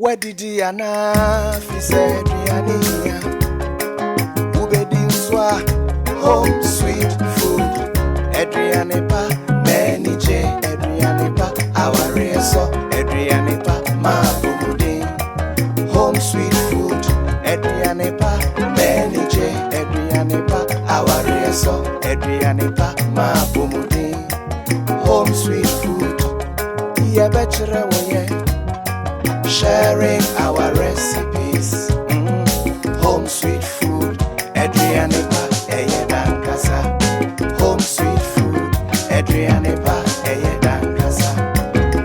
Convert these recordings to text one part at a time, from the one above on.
Where did Diana fi said Riania? Ubedi Swa home sweet food. Adrianepa, Many J, Adrianepa, our reso, Adrianepa, Mabudi. Home sweet food. Adrianepa, Many J, Adrianepa, our reso, Adrianepa, Mabudi. Home sweet food. Yeah, better sharing our recipes. Home sweet food. Adrianepa, Eyedan Kasa. Home sweet food. Adrianepa, Eyedan Kasa.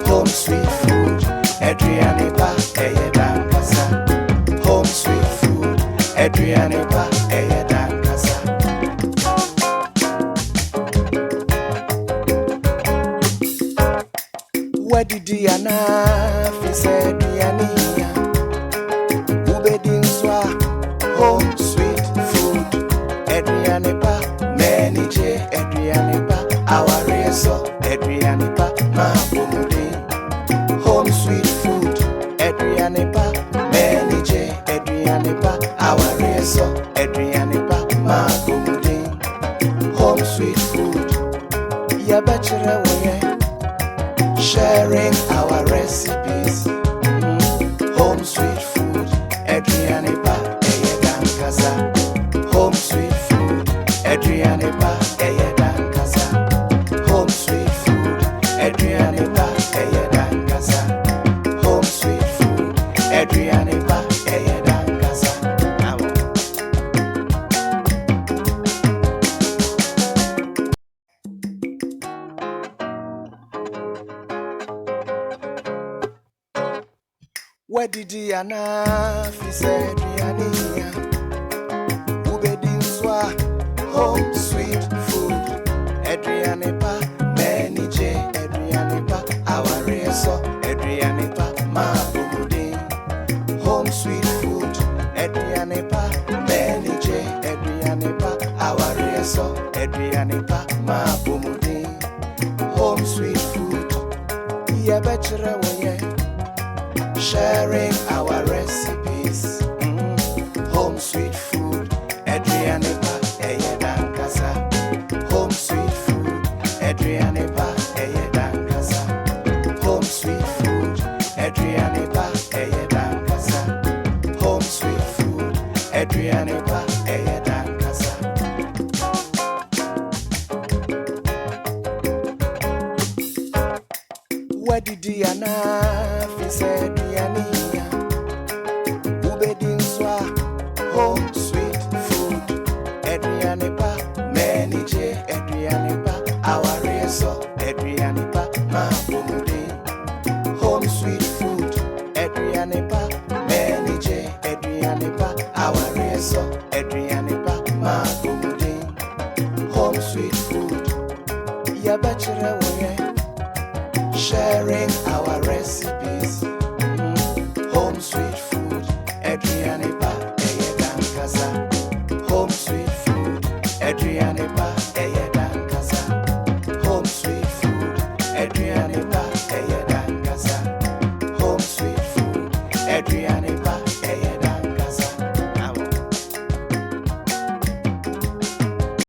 Home sweet food. Adrianepa, Eyedan Kasa. Home sweet food. Adrianepa, Eyedan Kasa. Where did Diana fi said Diania? Ubedi Swa home sweet food. Adrianepa, Many J, Adrianepa, our reso, Adrianepa, Mabudi. Home sweet food. Adrianepa, Many J, Adrianepa, our reso, Adrianepa, Mabudi. Home sweet food. Yeah, better sharing our recipes. Home sweet food. Adrianepa, Eyedan Kasa. Home sweet food. Adrianepa, Eyedan Kasa. Home sweet food. Adrianepa, Eyedan Kasa. Home sweet food. Adrianepa, Eyedan Kasa. Where did Diana fi said Diania? Ubedi Swa home sweet food. Adrianepa, Many J, Adrianepa, our reso, Adrianepa, Mabudi. Home sweet food. Adrianepa, Many J, Adrianepa, our reso, Adrianepa, Mabudi. Home sweet food. Yeah, better sharing our recipes. Home sweet food. Adrianepa, Eyedan Kasa. Home sweet food. Adrianepa, Eyedan Kasa. Home sweet food. Adrianepa, Eyedan Kasa. Home sweet food. Adrianepa, Eyedan Kasa. Where did Diana fi said Diania? Ubedi Swa home sweet food. Adrianepa, Many J, Adrianepa, our reso, Adrianepa, Mabudi. Home sweet food. Adrianepa, Many J, Adrianepa, our reso, Adrianepa, Mabudi. Home sweet food. Yeah, better sharing our recipes. Home sweet food. Adrianepa, Eyedan Kasa. Home sweet food. Adrianepa,